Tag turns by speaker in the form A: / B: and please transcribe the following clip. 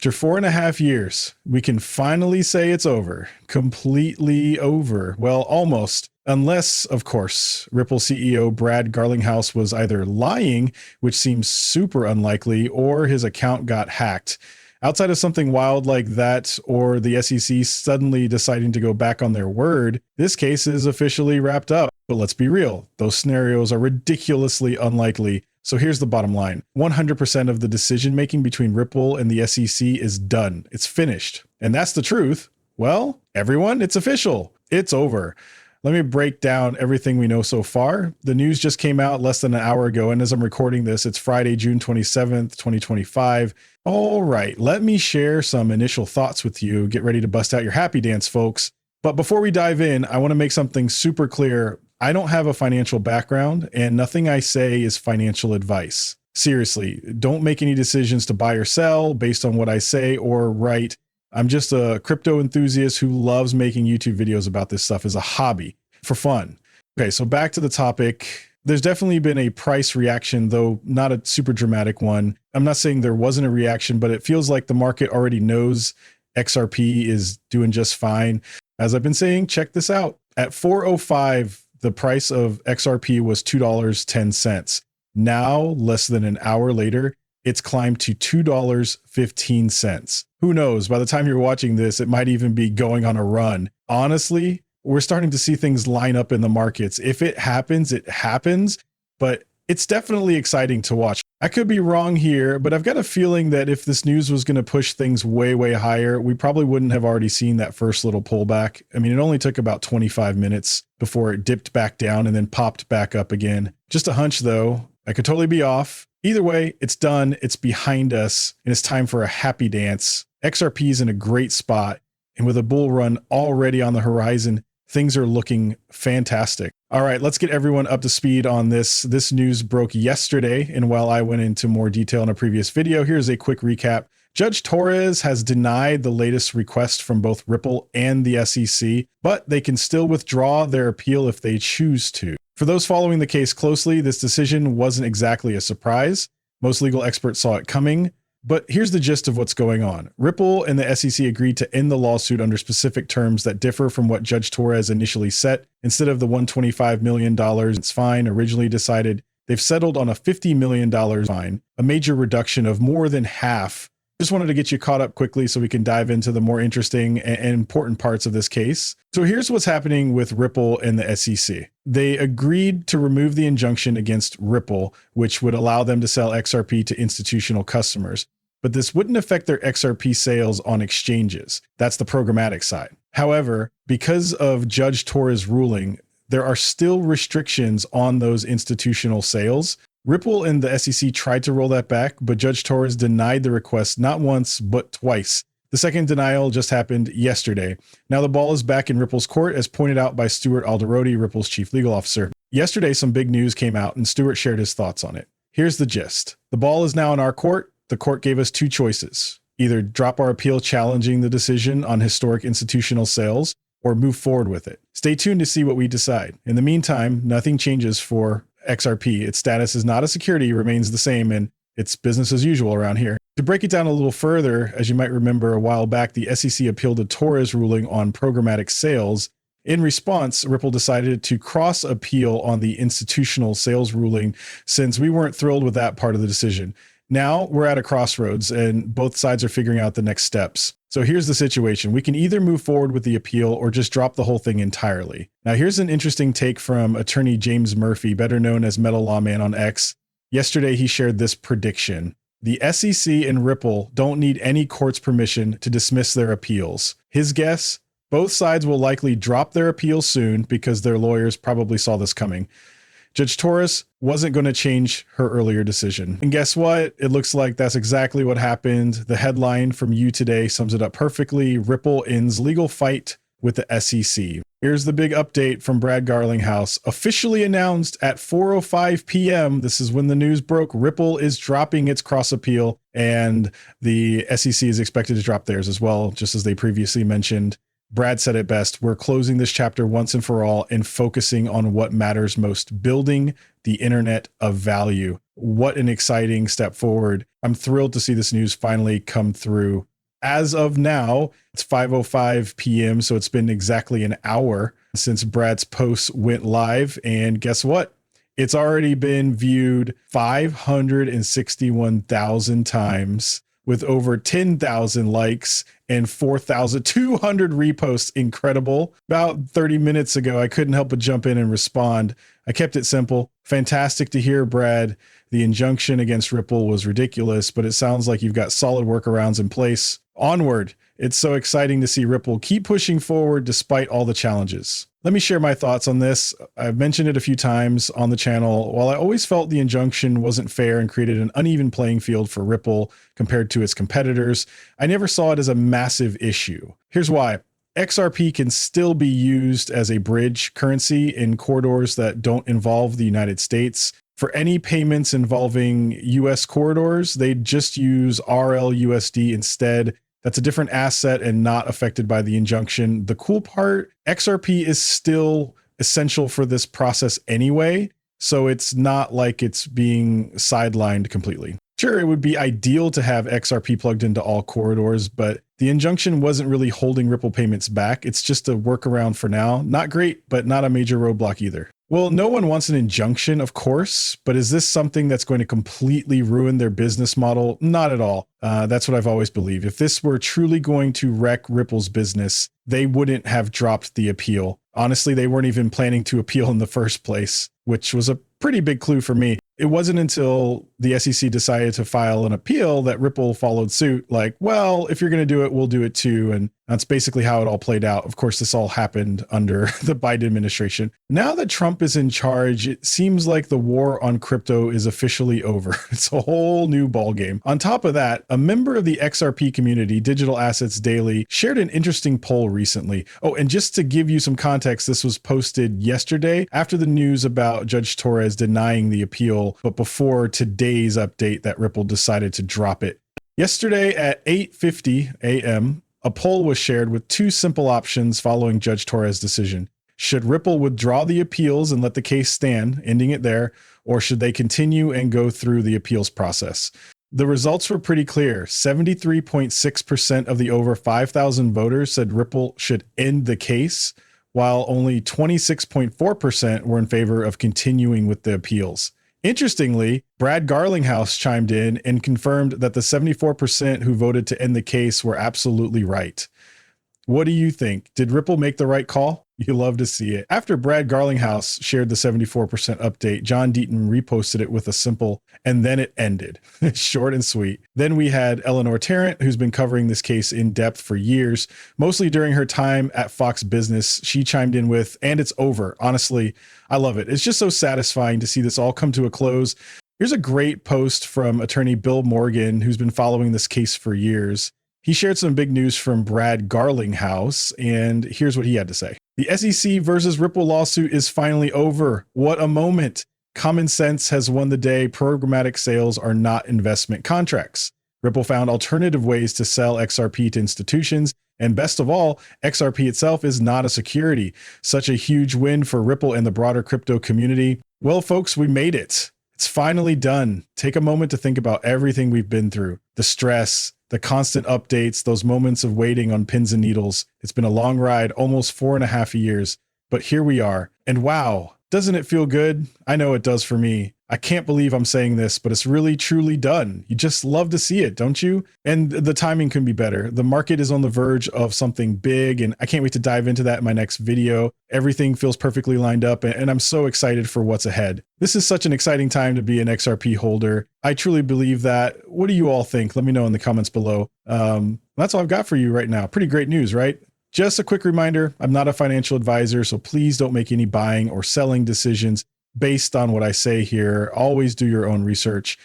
A: After 4.5 years, we can finally say it's over. Completely over. Well, almost. Unless, of course, Ripple CEO Brad Garlinghouse was either lying, which seems super unlikely, or his account got hacked. Outside of something wild like that, or the SEC suddenly deciding to go back on their word, this case is officially wrapped up. But let's be real, those scenarios are ridiculously unlikely. So here's the bottom line. 100% of the decision making between Ripple and the SEC is done. It's finished. And that's the truth. Well, everyone, it's official. It's over. Let me break down everything we know so far. The news just came out less than an hour ago, and as I'm recording this, it's Friday, June 27th, 2025. All right, let me share some initial thoughts with you. Get ready to bust out your happy dance, folks. But before we dive in, I want to make something super clear. I don't have a financial background, and nothing I say is financial advice. Seriously, don't make any decisions to buy or sell based on what I say or write. I'm just a crypto enthusiast who loves making YouTube videos about this stuff as a hobby for fun. Okay, so back to the topic. There's definitely been a price reaction, though not a super dramatic one. I'm not saying there wasn't a reaction, but it feels like the market already knows XRP is doing just fine. As I've been saying, check this out. At 405, the price of XRP was $2.10. Now, less than an hour later, it's climbed to $2.15. Who knows? By the time you're watching this, it might even be going on a run. Honestly, we're starting to see things line up in the markets. If it happens, it happens, but it's definitely exciting to watch. I could be wrong here, but I've got a feeling that if this news was going to push things way, way higher, we probably wouldn't have already seen that first little pullback. I mean, it only took about 25 minutes before it dipped back down and then popped back up again. Just a hunch, though. I could totally be off. Either way, it's done. It's behind us, and it's time for a happy dance. XRP is in a great spot, and with a bull run already on the horizon, things are looking fantastic. All right, let's get everyone up to speed on this. This news broke yesterday, and while I went into more detail in a previous video, here's a quick recap. Judge Torres has denied the latest request from both Ripple and the SEC, but they can still withdraw their appeal if they choose to. For those following the case closely, this decision wasn't exactly a surprise. Most legal experts saw it coming, but here's the gist of what's going on. Ripple and the SEC agreed to end the lawsuit under specific terms that differ from what Judge Torres initially set. Instead of the $125 million fine originally decided, they've settled on a $50 million fine, a major reduction of more than half. Just wanted to get you caught up quickly so we can dive into the more interesting and important parts of this case. So here's what's happening with Ripple and the SEC. They agreed to remove the injunction against Ripple, which would allow them to sell XRP to institutional customers. But this wouldn't affect their XRP sales on exchanges. That's the programmatic side. However, because of Judge Torres' ruling, there are still restrictions on those institutional sales. Ripple and the SEC tried to roll that back, but Judge Torres denied the request not once, but twice. The second denial just happened yesterday. Now the ball is back in Ripple's court, as pointed out by Stuart Alderodi, Ripple's chief legal officer. Yesterday, some big news came out, and Stuart shared his thoughts on it. Here's the gist. The ball is now in our court. The court gave us two choices. Either drop our appeal challenging the decision on historic institutional sales, or move forward with it. Stay tuned to see what we decide. In the meantime, nothing changes for XRP. Its status is not a security, remains the same, and it's business as usual around here. To break it down a little further, as you might remember a while back, the SEC appealed the Torres ruling on programmatic sales. In response, Ripple decided to cross appeal on the institutional sales ruling since we weren't thrilled with that part of the decision. Now we're at a crossroads and both sides are figuring out the next steps. So here's the situation. We can either move forward with the appeal or just drop the whole thing entirely. Now here's an interesting take from attorney James Murphy, better known as Metal Lawman on X. Yesterday he shared this prediction. The SEC and Ripple don't need any court's permission to dismiss their appeals. His guess? Both sides will likely drop their appeal soon because their lawyers probably saw this coming. Judge Torres wasn't going to change her earlier decision. And guess what? It looks like that's exactly what happened. The headline from You Today sums it up perfectly. Ripple ends legal fight with the SEC. Here's the big update from Brad Garlinghouse. Officially announced at 4:05 p.m. This is when the news broke. Ripple is dropping its cross appeal, and the SEC is expected to drop theirs as well, just as they previously mentioned. Brad said it best. We're closing this chapter once and for all and focusing on what matters most, building the internet of value. What an exciting step forward. I'm thrilled to see this news finally come through. As of now, it's 5:05 p.m., so it's been exactly an hour since Brad's post went live. And guess what? It's already been viewed 561,000 times with over 10,000 likes and 4,200 reposts. Incredible. About 30 minutes ago, I couldn't help but jump in and respond. I kept it simple. Fantastic to hear, Brad. The injunction against Ripple was ridiculous, but it sounds like you've got solid workarounds in place. Onward. It's so exciting to see Ripple keep pushing forward despite all the challenges. Let me share my thoughts on this. I've mentioned it a few times on the channel. While I always felt the injunction wasn't fair and created an uneven playing field for Ripple compared to its competitors, I never saw it as a massive issue. Here's why. XRP can still be used as a bridge currency in corridors that don't involve the United States. For any payments involving US corridors, they just use RLUSD instead. That's a different asset and not affected by the injunction. The cool part, XRP is still essential for this process anyway, so it's not like it's being sidelined completely. Sure, it would be ideal to have XRP plugged into all corridors, but the injunction wasn't really holding Ripple payments back. It's just a workaround for now. Not great, but not a major roadblock either. Well, no one wants an injunction, of course, but is this something that's going to completely ruin their business model? Not at all. That's what I've always believed. If this were truly going to wreck Ripple's business, they wouldn't have dropped the appeal. Honestly, they weren't even planning to appeal in the first place, which was a pretty big clue for me. It wasn't until the SEC decided to file an appeal that Ripple followed suit, like, well, if you're going to do it, we'll do it too. And that's basically how it all played out. Of course, this all happened under the Biden administration. Now that Trump is in charge, it seems like the war on crypto is officially over. It's a whole new ballgame. On top of that, a member of the XRP community, Digital Assets Daily, shared an interesting poll recently. Oh, and just to give you some context, this was posted yesterday after the news about Judge Torres denying the appeal, but before today's update that Ripple decided to drop it. Yesterday at 8:50 a.m., a poll was shared with two simple options following Judge Torres' decision. Should Ripple withdraw the appeals and let the case stand, ending it there, or should they continue and go through the appeals process? The results were pretty clear. 73.6% of the over 5,000 voters said Ripple should end the case, while only 26.4% were in favor of continuing with the appeals. Interestingly, Brad Garlinghouse chimed in and confirmed that the 74% who voted to end the case were absolutely right. What do you think? Did Ripple make the right call? You love to see it. After Brad Garlinghouse shared the 74% update, John Deaton reposted it with a simple, and then it ended. Short and sweet. Then we had Eleanor Tarrant, who's been covering this case in depth for years, mostly during her time at Fox Business. She chimed in with, and it's over. Honestly, I love it. It's just so satisfying to see this all come to a close. Here's a great post from attorney Bill Morgan, who's been following this case for years. He shared some big news from Brad Garlinghouse, and here's what he had to say. The SEC versus Ripple lawsuit is finally over. What a moment. Common sense has won the day. Programmatic sales are not investment contracts. Ripple found alternative ways to sell XRP to institutions, and best of all, XRP itself is not a security. Such a huge win for Ripple and the broader crypto community. Well, folks, we made it. It's finally done. Take a moment to think about everything we've been through. The stress, the constant updates, those moments of waiting on pins and needles. It's been a long ride, almost 4.5 years, but here we are. And wow, doesn't it feel good? I know it does for me. I can't believe I'm saying this, but it's really, truly done. You just love to see it, don't you? And the timing couldn't be better. The market is on the verge of something big, and I can't wait to dive into that in my next video. Everything feels perfectly lined up, and I'm so excited for what's ahead. This is such an exciting time to be an XRP holder. I truly believe that. What do you all think? Let me know in the comments below. That's all I've got for you right now. Pretty great news, right? Just a quick reminder, I'm not a financial advisor, so please don't make any buying or selling decisions based on what I say here. Always do your own research.